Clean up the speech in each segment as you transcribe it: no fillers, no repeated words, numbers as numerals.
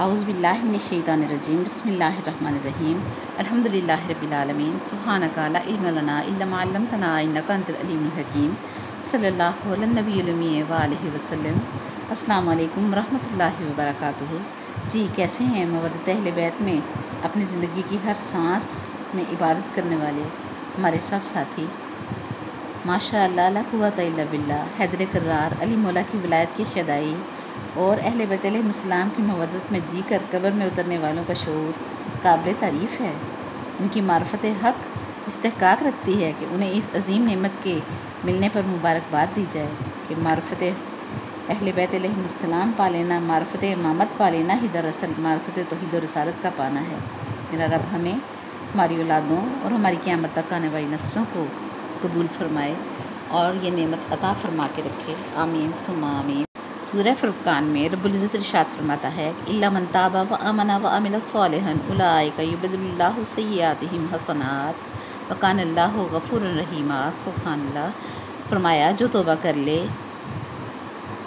اعوذ باللہ من الشیطان الرجیم بسم اللہ الرحمن الرحیم الحمدللہ رب العالمین سبحانک لا علم لنا الا ما علمتنا انک انت العلیم الحکیم صلی اللہ علی النبی الامی وآلہ وسلم۔ السلام علیکم ورحمۃ اللہ وبرکاتہ۔ جی کیسے ہیں مودت اہل بیت میں اپنی زندگی کی ہر سانس میں عبادت کرنے والے ہمارے سب ساتھی؟ ماشاء اللہ لا قوت الا باللہ، حیدر کرار علی مولا کی ولایت کی شیدائی اور اہل بیت علیہ السلام کی مودت میں جی کر قبر میں اترنے والوں کا شعور قابل تعریف ہے۔ ان کی معرفت حق استحقاق رکھتی ہے کہ انہیں اس عظیم نعمت کے ملنے پر مبارکباد دی جائے کہ معرفت اہل بیت علیہ السلام پا لینا، معرفت امامت پا لینا ہی دراصل معرفت توحید و رسالت کا پانا ہے۔ میرا رب ہمیں، ہماری اولادوں اور ہماری قیامت تک آنے والی نسلوں کو قبول فرمائے اور یہ نعمت عطا فرما کے رکھے، آمین ثم آمین۔ سورہ فرقان میں رب العزت ارشاد فرماتا ہے الا من تاب وآمن وعمل صالحا اولئک یبدل اللہ سیئاتہم حسنات وکان اللہ غفورا رحیما۔ سبحان اللہ۔ فرمایا جو توبہ کر لے،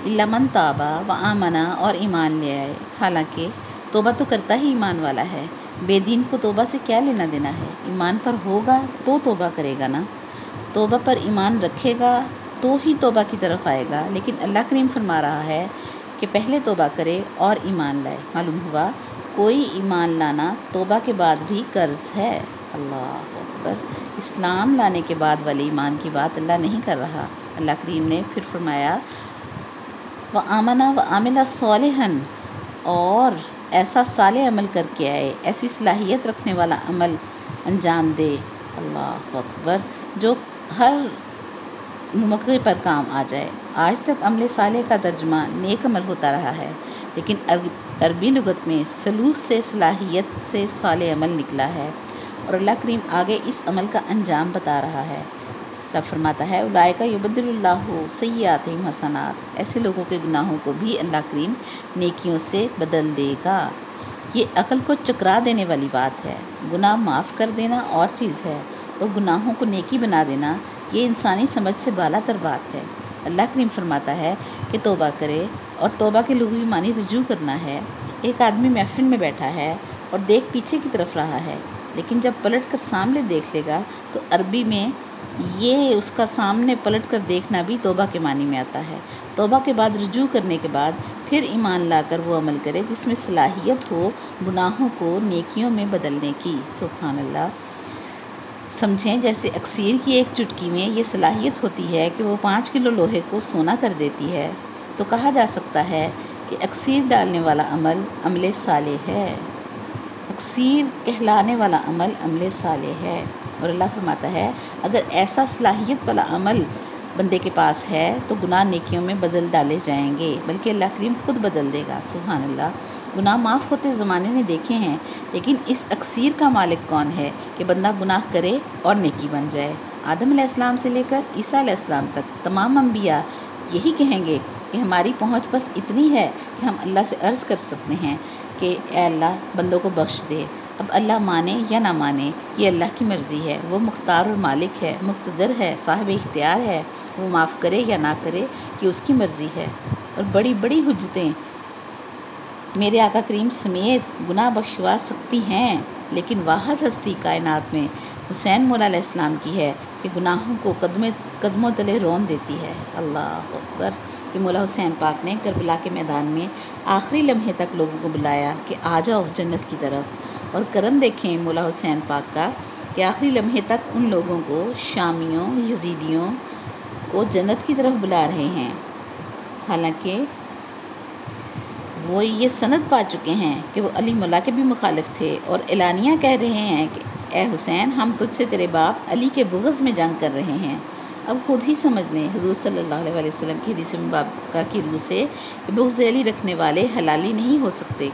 الا من تاب وآمن اور ایمان لے آئے، حالانکہ توبہ تو کرتا ہی ایمان والا ہے، بے دین کو توبہ سے کیا لینا دینا ہے؟ ایمان پر ہوگا تو توبہ کرے گا نا، توبہ پر ایمان رکھے گا تو ہی توبہ کی طرف آئے گا۔ لیکن اللہ کریم فرما رہا ہے کہ پہلے توبہ کرے اور ایمان لائے۔ معلوم ہوا کوئی ایمان لانا توبہ کے بعد بھی قرض ہے۔ اللہ اکبر۔ اسلام لانے کے بعد والے ایمان کی بات اللہ نہیں کر رہا۔ اللہ کریم نے پھر فرمایا وآمن وعمل صالحا، اور ایسا صالح عمل کر کے آئے، ایسی صلاحیت رکھنے والا عمل انجام دے، اللہ اکبر، جو ہر موقع پر کام آ جائے۔ آج تک عمل صالح کا ترجمہ نیک عمل ہوتا رہا ہے، لیکن عربی لغت میں سلوک سے، صلاحیت سے صالح عمل نکلا ہے، اور اللہ کریم آگے اس عمل کا انجام بتا رہا ہے۔ رب فرماتا ہے اولئک یبدل اللہ سیئاتہم حسنات، ایسے لوگوں کے گناہوں کو بھی اللہ کریم نیکیوں سے بدل دے گا۔ یہ عقل کو چکرا دینے والی بات ہے۔ گناہ معاف کر دینا اور چیز ہے، اور گناہوں کو نیکی بنا دینا یہ انسانی سمجھ سے بالا تر بات ہے۔ اللہ کریم فرماتا ہے کہ توبہ کرے، اور توبہ کے لغوی معنی رجوع کرنا ہے۔ ایک آدمی محفل میں بیٹھا ہے اور دیکھ پیچھے کی طرف رہا ہے، لیکن جب پلٹ کر سامنے دیکھ لے گا تو عربی میں یہ اس کا سامنے پلٹ کر دیکھنا بھی توبہ کے معنی میں آتا ہے۔ توبہ کے بعد رجوع کرنے کے بعد پھر ایمان لا کر وہ عمل کرے جس میں صلاحیت ہو گناہوں کو نیکیوں میں بدلنے کی۔ سبحان اللہ۔ سمجھیں جیسے اکسیر کی ایک چٹکی میں یہ صلاحیت ہوتی ہے کہ وہ 5 کلو لوہے کو سونا کر دیتی ہے، تو کہا جا سکتا ہے کہ اکسیر ڈالنے والا عمل عمل صالح ہے، اکسیر کہلانے والا عمل عمل صالح ہے۔ اور اللہ فرماتا ہے اگر ایسا صلاحیت والا عمل بندے کے پاس ہے تو گناہ نیکیوں میں بدل ڈالے جائیں گے، بلکہ اللہ کریم خود بدل دے گا۔ سبحان اللہ۔ گناہ معاف ہوتے زمانے نے دیکھے ہیں، لیکن اس اکسیر کا مالک کون ہے کہ بندہ گناہ کرے اور نیکی بن جائے؟ آدم علیہ السلام سے لے کر عیسیٰ علیہ السلام تک تمام انبیاء یہی کہیں گے کہ ہماری پہنچ بس اتنی ہے کہ ہم اللہ سے عرض کر سکتے ہیں کہ اے اللہ بندوں کو بخش دے۔ اب اللہ مانے یا نہ مانے یہ اللہ کی مرضی ہے، وہ مختار اور مالک ہے، مقتدر ہے، صاحب اختیار ہے، وہ معاف کرے یا نہ کرے یہ اس کی مرضی ہے۔ اور بڑی بڑی حجتیں میرے آقا کریم سمیت گناہ بخشوا سکتی ہیں، لیکن واحد ہستی کائنات میں حسین مولا علیہ السلام کی ہے کہ گناہوں کو قدموں تلے رون دیتی ہے۔ اللہ اکبر۔ کہ مولا حسین پاک نے کربلا کے میدان میں آخری لمحے تک لوگوں کو بلایا کہ آ جاؤ جنت کی طرف، اور کرم دیکھیں مولا حسین پاک کا کہ آخری لمحے تک ان لوگوں کو، شامیوں، یزیدیوں کو جنت کی طرف بلا رہے ہیں، حالانکہ وہ یہ سند پا چکے ہیں کہ وہ علی مولا کے بھی مخالف تھے، اور اعلانیہ کہہ رہے ہیں کہ اے حسین ہم تجھ سے تیرے باپ علی کے بغض میں جنگ کر رہے ہیں۔ اب خود ہی سمجھ لیں حضور صلی اللہ علیہ وسلم کی حدیث مبارکہ کی روح سے کہ بغض علی رکھنے والے حلالی نہیں ہو سکتے۔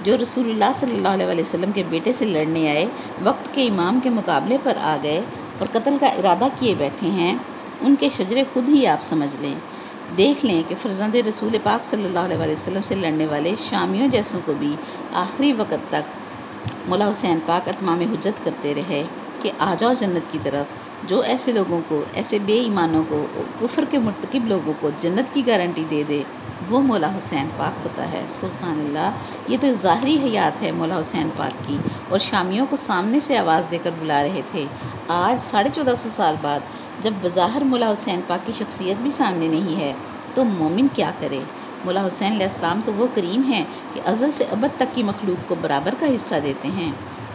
جو رسول اللہ صلی اللہ علیہ وسلم کے بیٹے سے لڑنے آئے، وقت کے امام کے مقابلے پر آ گئے اور قتل کا ارادہ کیے بیٹھے ہیں، ان کے شجرے خود ہی آپ سمجھ لیں۔ دیکھ لیں کہ فرزند رسول پاک صلی اللہ علیہ وسلم سے لڑنے والے شامیوں جیسوں کو بھی آخری وقت تک مولا حسین پاک اتمام حجت کرتے رہے کہ آ جاؤ جنت کی طرف، جو ایسے لوگوں کو، ایسے بے ایمانوں کو، کفر کے مرتکب لوگوں کو جنت کی گارنٹی دے دے وہ مولا حسین پاک ہوتا ہے۔ سبحان اللہ، یہ تو ظاہری حیات ہے مولا حسین پاک کی، اور شامیوں کو سامنے سے آواز دے کر بلا رہے تھے۔ آج 1450 سال بعد جب بظاہر مولا حسین پاک کی شخصیت بھی سامنے نہیں ہے تو مومن کیا کرے؟ مولا حسین علیہ السلام تو وہ کریم ہیں کہ ازل سے ابد تک کی مخلوق کو برابر کا حصہ دیتے ہیں۔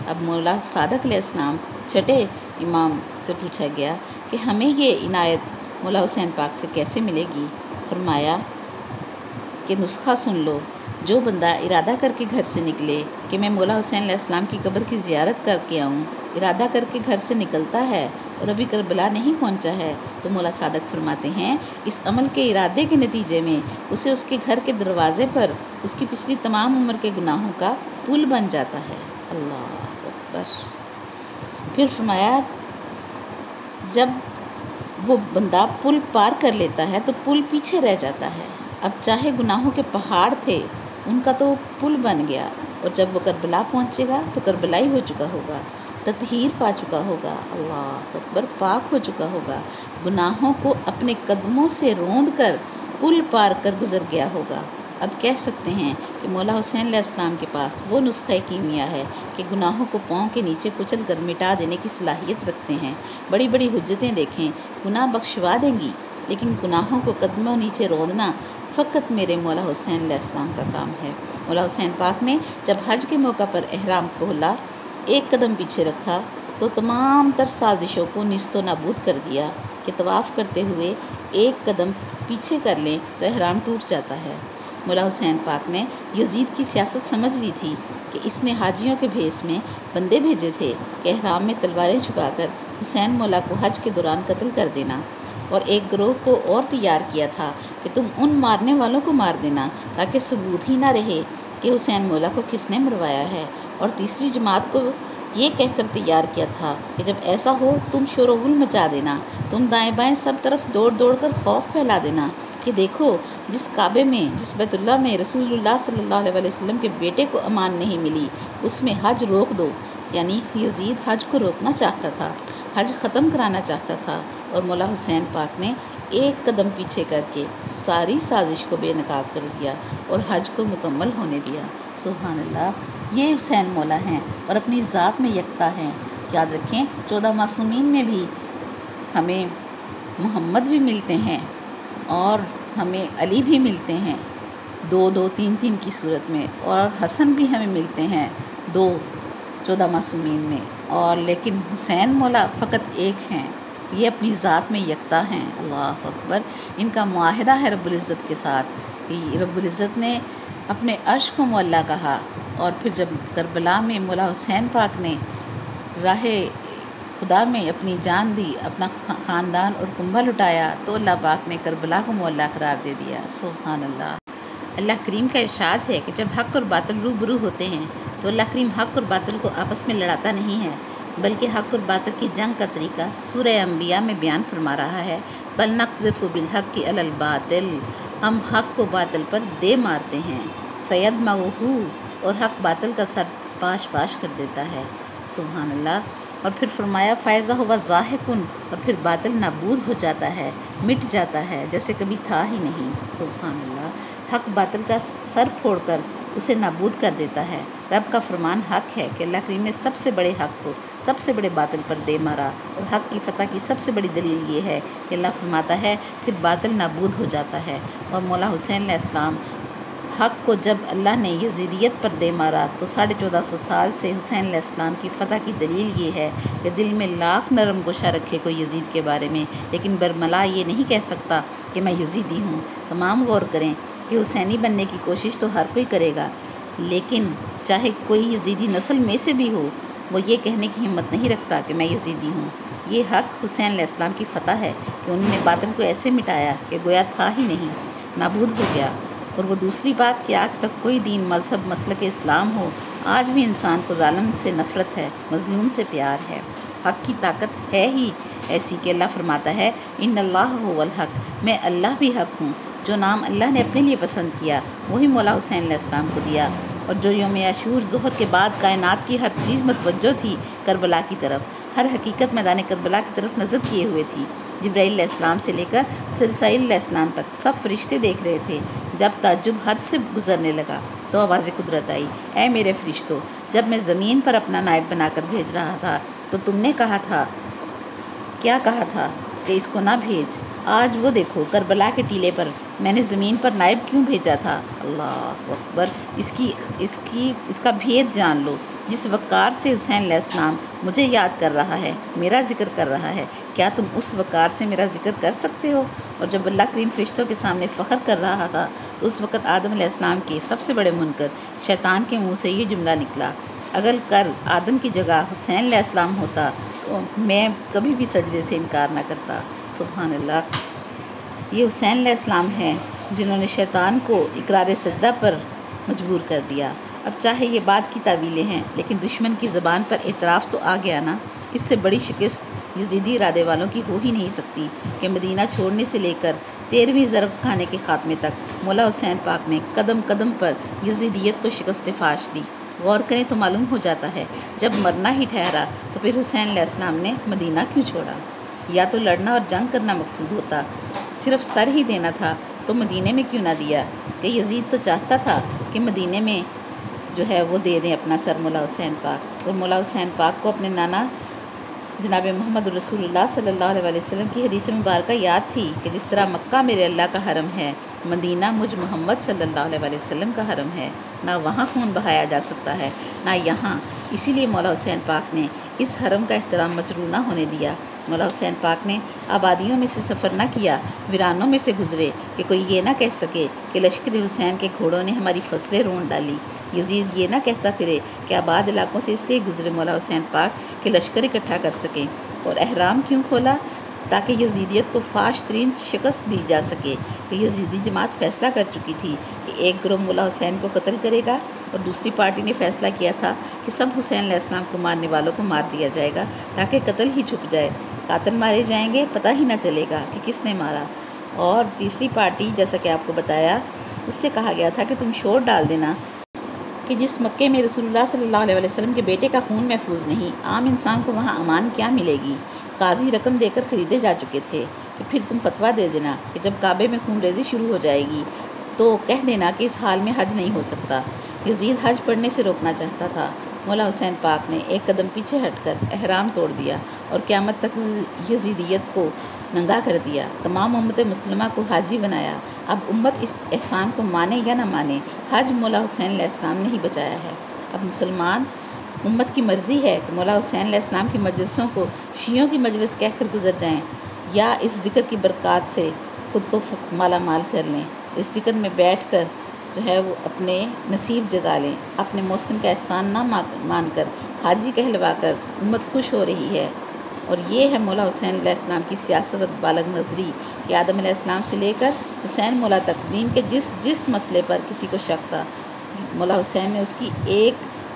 اب مولا صادق علیہ السلام چھٹے امام سے پوچھا گیا کہ ہمیں یہ عنایت مولا حسین پاک سے کیسے ملے گی؟ فرمایا کہ نسخہ سن لو، جو بندہ ارادہ کر کے گھر سے نکلے کہ میں مولا حسین علیہ السلام کی قبر کی زیارت کر کے آؤں، ارادہ کر کے گھر سے نکلتا ہے اور ابھی کربلا نہیں پہنچا ہے تو مولا صادق فرماتے ہیں اس عمل کے ارادے کے نتیجے میں اسے اس کے گھر کے دروازے پر اس کی پچھلی تمام عمر کے گناہوں کا پل بن جاتا ہے۔ اللہ اکبر۔ پھر فرمایا جب وہ بندہ پل پار کر لیتا ہے تو پل پیچھے رہ جاتا ہے، اب چاہے گناہوں کے پہاڑ تھے ان کا تو پل بن گیا، اور جب وہ کربلا پہنچے گا تو کربلا ہی ہو چکا ہوگا، تطہیر پا چکا ہوگا، اللہ اکبر، پاک ہو چکا ہوگا، گناہوں کو اپنے قدموں سے روند کر پل پار کر گزر گیا ہوگا۔ اب کہہ سکتے ہیں کہ مولا حسین علیہ السلام کے پاس وہ نسخہ کیمیا ہے کہ گناہوں کو پاؤں کے نیچے کچل کر مٹا دینے کی صلاحیت رکھتے ہیں۔ بڑی بڑی حجتیں دیکھیں، گناہ بخشوا دیں گی، لیکن گناہوں کو قدموں نیچے روندنا فقط میرے مولا حسین علیہ السلام کا کام ہے۔ مولا حسین پاک نے جب حج کے موقع پر احرام کھولا، ایک قدم پیچھے رکھا تو تمام تر سازشوں کو نیست و نابود کر دیا کہ طواف کرتے ہوئے ایک قدم پیچھے کر لیں تو احرام ٹوٹ جاتا ہے۔ مولا حسین پاک نے یزید کی سیاست سمجھ لی تھی کہ اس نے حاجیوں کے بھیس میں بندے بھیجے تھے کہ احرام میں تلواریں چھپا کر حسین مولا کو حج کے دوران قتل کر دینا، اور ایک گروہ کو اور تیار کیا تھا کہ تم ان مارنے والوں کو مار دینا تاکہ ثبوت ہی نہ رہے کہ حسین مولا کو کس نے مروایا ہے، اور تیسری جماعت کو یہ کہہ کر تیار کیا تھا کہ جب ایسا ہو تم شور و غل مچا دینا، تم دائیں بائیں سب طرف دوڑ دوڑ کر خوف پھیلا دینا کہ دیکھو جس کعبے میں، جس بیت اللہ میں رسول اللہ صلی اللہ علیہ وسلم کے بیٹے کو امان نہیں ملی اس میں حج روک دو۔ یعنی یزید حج کو روکنا چاہتا تھا، حج ختم کرانا چاہتا تھا، اور مولا حسین پاک نے ایک قدم پیچھے کر کے ساری سازش کو بے نقاب کر دیا اور حج کو مکمل ہونے دیا۔ سبحان اللہ، یہ حسین مولا ہیں اور اپنی ذات میں یکتا ہیں۔ یاد رکھیں 14 معصومین میں بھی ہمیں محمد بھی ملتے ہیں اور ہمیں علی بھی ملتے ہیں، 2 2 3 3 کی صورت میں، اور حسن بھی ہمیں ملتے ہیں 2 14 معصومین میں، اور لیکن حسین مولا فقط ایک ہیں، یہ اپنی ذات میں یکتا ہیں۔ اللہ اکبر۔ ان کا معاہدہ ہے رب العزت کے ساتھ کہ رب العزت نے اپنے عرش کو معلیٰ کہا، اور پھر جب کربلا میں مولا حسین پاک نے راہ خدا میں اپنی جان دی، اپنا خاندان اور کنبہ لٹایا تو اللہ پاک نے کربلا کو معلیٰ قرار دے دیا۔ سبحان اللہ۔ اللہ کریم کا ارشاد ہے کہ جب حق اور باطل روبرو ہوتے ہیں تو اللہ کریم حق اور باطل کو آپس میں لڑاتا نہیں ہے، بلکہ حق اور باطل کی جنگ کا طریقہ سورہ انبیاء میں بیان فرما رہا ہے۔ بل نقذف بالحق علی الباطل، ہم حق کو باطل پر دے مارتے ہیں، فیدمغہ، اور حق باطل کا سر پاش پاش کر دیتا ہے۔ سبحان اللہ۔ اور پھر فرمایا فیضا ہوا ضاحکن، اور پھر باطل نابود ہو جاتا ہے، مٹ جاتا ہے جیسے کبھی تھا ہی نہیں۔ سبحان اللہ۔ حق باطل کا سر پھوڑ کر اسے نابود کر دیتا ہے۔ رب کا فرمان حق ہے کہ اللہ کریم نے سب سے بڑے حق کو سب سے بڑے باطل پر دے مارا، اور حق کی فتح کی سب سے بڑی دلیل یہ ہے کہ اللہ فرماتا ہے پھر باطل نابود ہو جاتا ہے۔ اور مولا حسین علیہ السلام حق کو جب اللہ نے یزیدیت پر دے مارا تو 1450 سال سے حسین علیہ السلام کی فتح کی دلیل یہ ہے کہ دل میں لاکھ نرم گوشہ رکھے کوئی یزید کے بارے میں، لیکن برملا یہ نہیں کہہ سکتا کہ میں یزیدی ہوں۔ تمام غور کریں کہ حسینی بننے کی کوشش تو ہر کوئی کرے گا، لیکن چاہے کوئی یزیدی نسل میں سے بھی ہو وہ یہ کہنے کی ہمت نہیں رکھتا کہ میں یزیدی ہوں۔ یہ حق حسین علیہ السلام کی فتح ہے کہ انہوں نے باطل کو ایسے مٹایا کہ گویا تھا ہی نہیں، نابود ہو گیا۔ اور وہ دوسری بات کہ آج تک کوئی دین، مذہب، مسلک اسلام ہو، آج بھی انسان کو ظالم سے نفرت ہے، مظلوم سے پیار ہے۔ حق کی طاقت ہے ہی ایسی کہ اللہ فرماتا ہے ان اللہ هو الحق، میں اللہ بھی حق ہوں۔ جو نام اللہ نے اپنے لیے پسند کیا وہی مولا حسین علیہ السلام کو دیا، اور جو یوم عاشور ظہر کے بعد کائنات کی ہر چیز متوجہ تھی کربلا کی طرف، ہر حقیقت میدان کربلا کی طرف نظر کیے ہوئے تھی۔ جبرائیل علیہ السلام سے لے کر اسرافیل علیہ السلام تک سب فرشتے دیکھ رہے تھے۔ جب تعجب حد سے گزرنے لگا تو آواز قدرت آئی، اے میرے فرشتوں، جب میں زمین پر اپنا نائب بنا کر بھیج رہا تھا تو تم نے کیا کہا تھا کہ اس کو نہ بھیج؟ آج وہ دیکھو کربلا کے ٹیلے پر میں نے زمین پر نائب کیوں بھیجا تھا۔ اللہ اکبر، اس کا بھید جان لو۔ جس وقار سے حسین علیہ السلام مجھے یاد کر رہا ہے، میرا ذکر کر رہا ہے، کیا تم اس وقار سے میرا ذکر کر سکتے ہو؟ اور جب اللہ کریم فرشتوں کے سامنے فخر کر رہا تھا تو اس وقت آدم علیہ السلام کے سب سے بڑے منکر شیطان کے منہ سے یہ جملہ نکلا، اگر کل آدم کی جگہ حسین علیہ السلام ہوتا تو میں کبھی بھی سجدے سے انکار نہ کرتا۔ سبحان اللہ، یہ حسین علیہ السلام ہیں جنہوں نے شیطان کو اقرار سجدہ پر مجبور کر دیا۔ اب چاہے یہ بات کی تعویلیں ہیں، لیکن دشمن کی زبان پر اعتراف تو آ گیا نا۔ اس سے بڑی شکست یزیدی ارادے والوں کی ہو ہی نہیں سکتی کہ مدینہ چھوڑنے سے لے کر 13ویں ضرب خانے کے خاتمے تک مولا حسین پاک نے قدم قدم پر یزیدیت کو شکست فاش دی۔ غور کریں تو معلوم ہو جاتا ہے جب مرنا ہی ٹھہرا تو پھر حسین علیہ السلام نے مدینہ کیوں چھوڑا؟ یا تو لڑنا اور جنگ کرنا مقصود ہوتا، صرف سر ہی دینا تھا تو مدینے میں کیوں نہ دیا؟ کہ یزید تو چاہتا تھا کہ مدینے میں جو ہے وہ دے دیں اپنا سر مولا حسین پاک، اور مولا حسین پاک کو اپنے نانا جناب محمد رسول اللہ صلی اللہ علیہ وسلم کی حدیث مبارکہ یاد تھی کہ جس طرح مکہ میرے اللہ کا حرم ہے، مدینہ مجھ محمد صلی اللہ علیہ وسلم کا حرم ہے، نہ وہاں خون بہایا جا سکتا ہے نہ یہاں، اسی لیے مولا حسین پاک نے اس حرم کا احترام مجروح نہ ہونے دیا۔ مولا حسین پاک نے آبادیوں میں سے سفر نہ کیا، ویرانوں میں سے گزرے کہ کوئی یہ نہ کہہ سکے کہ لشکر حسین کے گھوڑوں نے ہماری فصلیں رون ڈالی۔ یزید یہ نہ کہتا پھرے کہ آباد علاقوں سے اس لیے گزرے مولا حسین پاک کہ لشکر اکٹھا کر سکیں۔ اور احرام کیوں کھولا؟ تاکہ یزیدیت کو فاش ترین شکست دی جا سکے کہ یزیدی جماعت فیصلہ کر چکی تھی کہ ایک گروہ مولا حسین کو قتل کرے گا، اور دوسری پارٹی نے فیصلہ کیا تھا کہ سب حسین علیہ السلام کو مارنے والوں کو مار دیا جائے گا تاکہ قتل ہی چھپ جائے، قاتل مارے جائیں گے، پتہ ہی نہ چلے گا کہ کس نے مارا۔ اور تیسری پارٹی، جیسا کہ آپ کو بتایا، اس سے کہا گیا تھا کہ تم شور ڈال دینا کہ جس مکے میں رسول اللہ صلی اللہ علیہ وسلم کے بیٹے کا خون محفوظ نہیں، عام انسان کو وہاں امان کیا ملے گی؟ قاضی رقم دے کر خریدے جا چکے تھے کہ پھر تم فتویٰ دے دینا کہ جب کعبے میں خون ریزی شروع ہو جائے گی تو کہہ دینا کہ اس حال میں حج نہیں ہو سکتا۔ یزید حج پڑھنے سے روکنا چاہتا تھا۔ مولا حسین پاک نے ایک قدم پیچھے ہٹ کر احرام توڑ دیا اور قیامت تک یزیدیت کو ننگا کر دیا، تمام امت مسلمہ کو حاجی بنایا۔ اب امت اس احسان کو مانے یا نہ مانے، حج مولا حسین علیہ السلام نے ہی بچایا ہے۔ اب مسلمان امت کی مرضی ہے کہ مولا حسین علیہ السلام کی مجلسوں کو شیعوں کی مجلس کہہ کر گزر جائیں یا اس ذکر کی برکات سے خود کو مالا مال کر لیں، اس ذکر میں بیٹھ کر جو ہے وہ اپنے نصیب جگا لیں، اپنے محسن کا احسان نہ مان کر حاجی کہلوا کر امت خوش ہو رہی ہے۔ اور یہ ہے مولا حسین علیہ السلام کی سیاست اور بالغ نظری کہ آدم علیہ السلام سے لے کر حسین مولا تک دین کے جس مسئلے پر کسی کو شک تھا، مولا حسین نے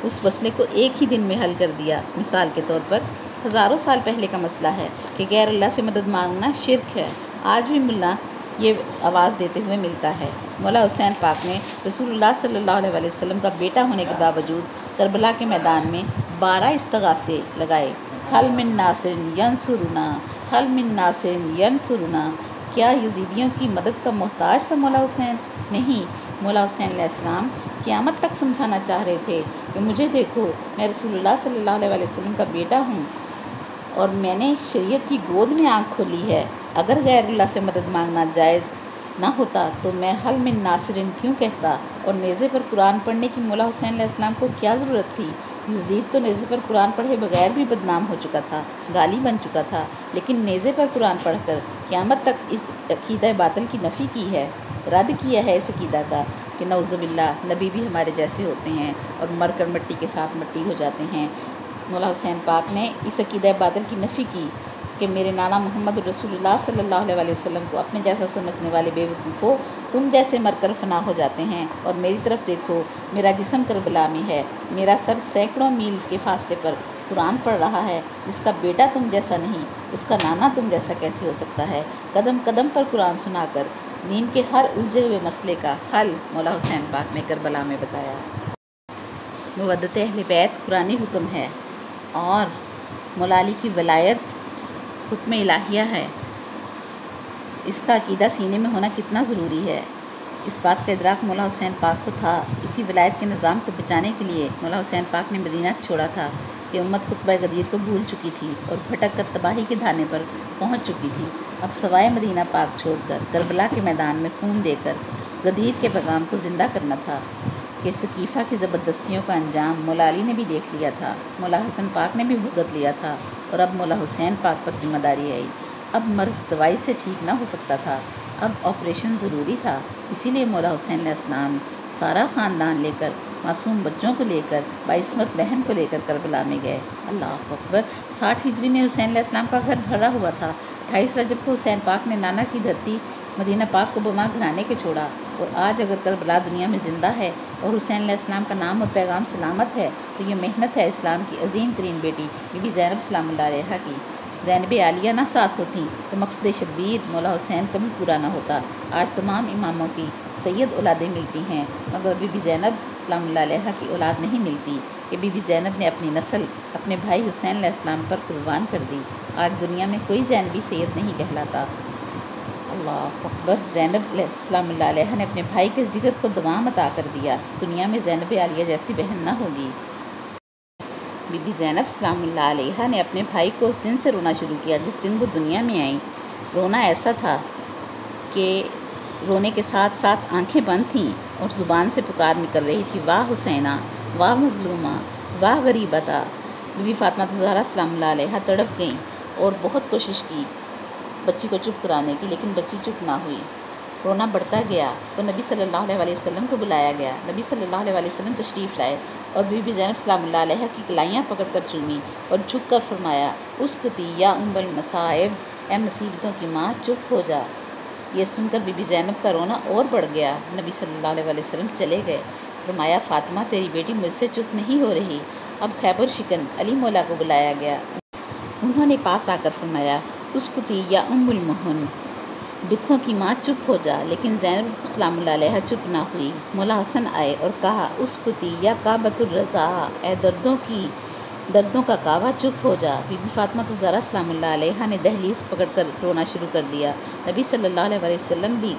اس مسئلے کو ایک ہی دن میں حل کر دیا۔ مثال کے طور پر ہزاروں سال پہلے کا مسئلہ ہے کہ غیر اللہ سے مدد مانگنا شرک ہے، آج بھی ملا یہ آواز دیتے ہوئے ملتا ہے۔ مولا حسین پاک نے رسول اللہ صلی اللہ علیہ وسلم کا بیٹا ہونے کے باوجود کربلا کے میدان میں 12 استغاثے لگائے۔ حل من ناصر ینصرنا، حل من ناصر ینصرنا۔ کیا یزیدیوں کی مدد کا محتاج تھا مولا حسین؟ نہیں، مولا حسین علیہ السلام قیامت تک سمجھانا چاہ رہے تھے کہ مجھے دیکھو، میں رسول اللہ صلی اللہ علیہ وسلم کا بیٹا ہوں اور میں نے شریعت کی گود میں آنکھ کھولی ہے۔ اگر غیر اللہ سے مدد مانگنا جائز نہ ہوتا تو میں حل من ناصرن کیوں کہتا؟ اور نیزے پر قرآن پڑھنے کی مولا حسین علیہ السلام کو کیا ضرورت تھی؟ یزید تو نیزے پر قرآن پڑھے بغیر بھی بدنام ہو چکا تھا، گالی بن چکا تھا، لیکن نیزے پر قرآن پڑھ کر قیامت تک اس عقیدہ باطل کی نفی کی ہے، رد کیا ہے اس عقیدہ کا کہ نعوذ باللہ نبی بھی ہمارے جیسے ہوتے ہیں اور مر کر مٹی کے ساتھ مٹی ہو جاتے ہیں۔ مولا حسین پاک نے اس عقیدہ باطل کی نفی کی کہ میرے نانا محمد رسول اللہ صلی اللہ علیہ وسلم کو اپنے جیسا سمجھنے والے بے وقوفوں، تم جیسے مر کر فنا ہو جاتے ہیں، اور میری طرف دیکھو، میرا جسم کربلا میں ہے، میرا سر سینکڑوں میل کے فاصلے پر قرآن پڑھ رہا ہے، جس کا بیٹا تم جیسا نہیں، اس کا نانا تم جیسا کیسے ہو سکتا ہے؟ قدم قدم پر قرآن سنا کر دین کے ہر الجھے ہوئے مسئلے کا حل مولا حسین پاک نے کربلا میں بتایا۔ مودت اہل بیت قرآنی حکم ہے اور مولا علی کی ولایت حکم الہیہ ہے، اس کا عقیدہ سینے میں ہونا کتنا ضروری ہے۔ اس بات کا ادراک مولا حسین پاک کو تھا۔ اسی ولایت کے نظام کو بچانے کے لیے مولا حسین پاک نے مدینہ چھوڑا تھا کہ امت خطبہ غدیر کو بھول چکی تھی اور بھٹک کر تباہی کے دھانے پر پہنچ چکی تھی۔ اب سوائے مدینہ پاک چھوڑ کر کربلا کے میدان میں خون دے کر غدیر کے پیغام کو زندہ کرنا تھا کہ سقیفہ کی زبردستیوں کا انجام مولا علی نے بھی دیکھ لیا تھا، مولا حسن پاک نے بھی بھگت لیا تھا، اور اب مولا حسین پاک پر ذمہ داری آئی۔ اب مرض دوائی سے ٹھیک نہ ہو سکتا تھا، اب آپریشن ضروری تھا۔ اسی لیے مولا حسین علیہ السلام سارا خاندان لے کر، معصوم بچوں کو لے کر، باعصمت بہن کو لے کر کربلا میں گئے۔ اللہ اکبر! 60 ہجری میں حسین علیہ السلام کا گھر بھرا ہوا تھا۔ 28 رجب کو حسین پاک نے نانا کی دھرتی مدینہ پاک کو بما گھرانے کے چھوڑا، اور آج اگر کربلا دنیا میں زندہ ہے اور حسین علیہ السلام کا نام اور پیغام سلامت ہے تو یہ محنت ہے اسلام کی عظیم ترین بیٹی بی بی زینب سلام اللہ علیہا کی۔ زینب عالیہ نہ ساتھ ہوتیں تو مقصد شبیر مولا حسین کبھی پورا نہ ہوتا۔ آج تمام اماموں کی سید اولادیں ملتی ہیں، مگر بی بی زینب سلام اللہ علیہا کی اولاد نہیں ملتی کہ بی بی زینب نے اپنی نسل اپنے بھائی حسین علیہ السلام پر قربان کر دی۔ آج دنیا میں کوئی زینبی سید نہیں کہلاتا۔ اللہ اکبر! زینب سلام اللہ علیہا نے اپنے بھائی کے ذکر کو دوام عطا کر دیا۔ دنیا میں زینب عالیہ جیسی بہن نہ ہوگی۔ بی بی زینب سلام اللہ علیہا نے اپنے بھائی کو اس دن سے رونا شروع کیا جس دن وہ دنیا میں آئیں۔ رونا ایسا تھا کہ رونے کے ساتھ ساتھ آنکھیں بند تھیں اور زبان سے پکار نکل رہی تھی، واہ حسینہ، واہ مظلومہ، واہ غریبتا۔ بی بی فاطمہ الزہرا سلام اللہ علیہا تڑپ گئیں اور بہت کوشش کی بچی کو چپ کرانے کی، لیکن بچی چپ نہ ہوئی۔ رونا بڑھتا گیا تو نبی صلی اللہ علیہ وسلم کو بلایا گیا۔ نبی صلی اللہ علیہ وسلم تشریف لائے اور بی بی زینب سلام اللہ علیہا کی کلائیاں پکڑ کر چومی اور جھک کر فرمایا، اسکتی یا ام المصائب، اے مصیبتوں کی ماں چپ ہو جا۔ یہ سن کر بی بی زینب کا رونا اور بڑھ گیا۔ نبی صلی اللہ علیہ وسلم چلے گئے، فرمایا، فاطمہ تیری بیٹی مجھ سے چپ نہیں ہو رہی۔ اب خیبر شکن علی مولا کو بلایا گیا۔ انہوں نے پاس آ کر فرمایا، اسکتی یا ام المحن، دکھوں کی ماں چپ ہو جا، لیکن زینب سلام اللہ علیہا چپ نہ ہوئی۔ مولا حسن آئے اور کہا، اسکتی یا کعبۃ الرضا، اے دردوں کا کعبہ چپ ہو جا۔ بی بی فاطمہ الزہرا سلام اللہ علیہا نے دہلیز پکڑ کر رونا شروع کر دیا۔ نبی صلی اللہ علیہ وسلم بھی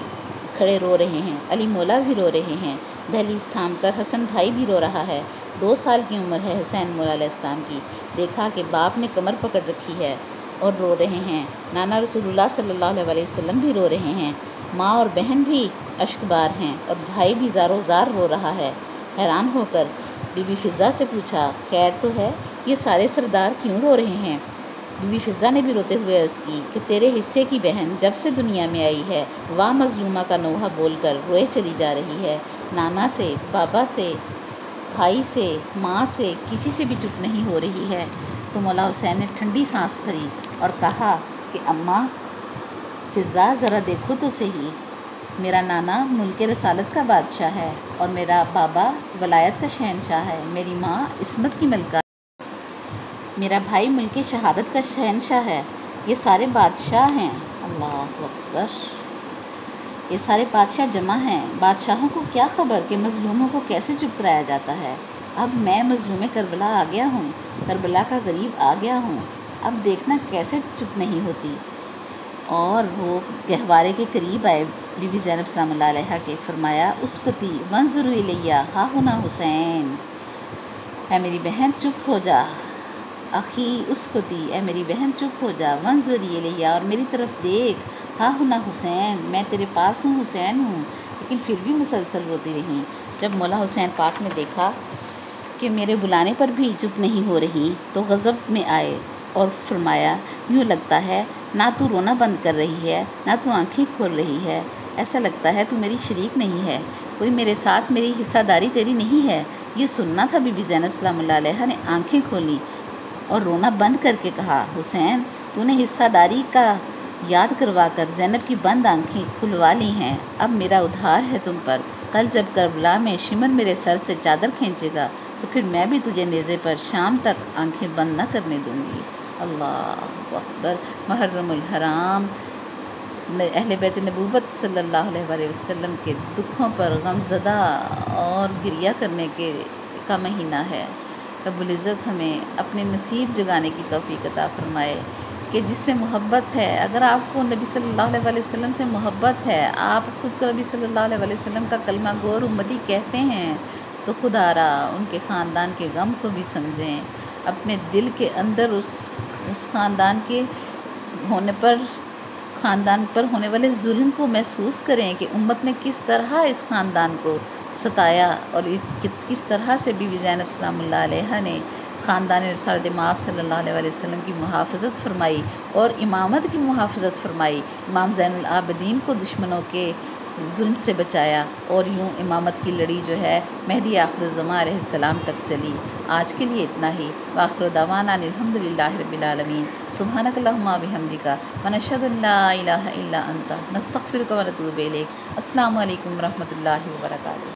کھڑے رو رہے ہیں، علی مولا بھی رو رہے ہیں، دہلیز تھام کر حسن بھائی بھی رو رہا ہے۔ 2 سال کی عمر ہے حسین مولا علیہ السلام کی۔ دیکھا کہ باپ نے کمر پکڑ رکھی ہے اور رو رہے ہیں، نانا رسول اللہ صلی اللہ علیہ وسلم بھی رو رہے ہیں، ماں اور بہن بھی اشک بار ہیں، اور بھائی بھی زارو زار رو رہا ہے۔ حیران ہو کر بی بی فضہ سے پوچھا، خیر تو ہے، یہ سارے سردار کیوں رو رہے ہیں؟ بی بی فضہ نے بھی روتے ہوئے عرض کی کہ تیرے حصے کی بہن جب سے دنیا میں آئی ہے واہ مظلومہ کا نوحہ بول کر روئے چلی جا رہی ہے۔ نانا سے، بابا سے، بھائی سے، ماں سے، کسی سے بھی چپ نہیں ہو رہی ہے۔ تو مولا حسین نے ٹھنڈی سانس بھری اور کہا کہ اماں فضہ ذرا دیکھو تو صحیح، میرا نانا ملک رسالت کا بادشاہ ہے اور میرا بابا ولایت کا شہنشاہ ہے، میری ماں عصمت کی ملکہ، میرا بھائی ملک شہادت کا شہنشاہ ہے، یہ سارے بادشاہ ہیں۔ اللہ اکبر! یہ سارے بادشاہ جمع ہیں۔ بادشاہوں کو کیا خبر کہ مظلوموں کو کیسے چپ کرایا جاتا ہے۔ اب میں مظلوم کربلا آ گیا ہوں، کربلا کا غریب آ گیا ہوں، اب دیکھنا کیسے چپ نہیں ہوتی۔ اور وہ گہوارے کے قریب آئے بی بی زینب سلام اللہ علیہا کے، فرمایا، اسکتی وانظروا الیہ ہا ہنا حسین، اے میری بہن چپ ہو جا، اخی اسکتی، اے میری بہن چپ ہو جا، وانظری الیہ، اور میری طرف دیکھ، ہا ہنا حسین، میں تیرے پاس ہوں، حسین ہوں۔ لیکن پھر بھی مسلسل روتی رہیں۔ جب مولا حسین پاک نے دیکھا کہ میرے بلانے پر بھی چپ نہیں ہو رہی تو غضب میں آئے اور فرمایا، یوں لگتا ہے نہ تو رونا بند کر رہی ہے نہ تو آنکھیں کھول رہی ہے، ایسا لگتا ہے تو میری شریک نہیں ہے، کوئی میرے ساتھ میری حصہ داری تیری نہیں ہے۔ یہ سننا تھا بی بی زینب سلام اللہ علیہا نے آنکھیں کھولیں اور رونا بند کر کے کہا، حسین تو نے حصہ داری کا یاد کروا کر زینب کی بند آنکھیں کھلوا لی ہیں، اب میرا ادھار ہے تم پر، کل جب کربلا میں شمر میرے سر سے چادر کھینچے گا تو پھر میں بھی تجھے نیزے پر شام تک آنکھیں بند نہ کرنے دوں گی۔ اللہ اکبر! محرم الحرام اہل بیت نبوت صلی اللہ علیہ وسلم کے دکھوں پر غم زدہ اور گریہ کرنے کا مہینہ ہے۔ رب العزت ہمیں اپنے نصیب جگانے کی توفیق عطا فرمائے کہ جس سے محبت ہے. اگر آپ کو نبی صلی اللہ علیہ وسلم سے محبت ہے، آپ خود کو نبی صلی اللہ علیہ وسلم کا کلمہ گور امتی کہتے ہیں، تو خدا را ان کے خاندان کے غم کو بھی سمجھیں. اپنے دل کے اندر اس خاندان پر ہونے والے ظلم کو محسوس کریں کہ امت نے کس طرح اس خاندان کو ستایا اور کس طرح سے بی بی زینب سلام اللہ علیہا نے خاندان رسالت مآب صلی اللہ علیہ وسلم کی محافظت فرمائی اور امامت کی محافظت فرمائی. امام زین العابدین کو دشمنوں کے ظلم سے بچایا اور یوں امامت کی لڑی جو ہے مہدی آخر الزمان علیہ السلام تک چلی. آج کے لیے اتنا ہی. وآخر دعوانا الحمدللہ رب العالمین. سبحانک اللہم و بحمدک ونشہد ان لا الہ الا انت نستغفرک ونتوب الیک. السلام علیکم ورحمۃ اللہ وبرکاتہ.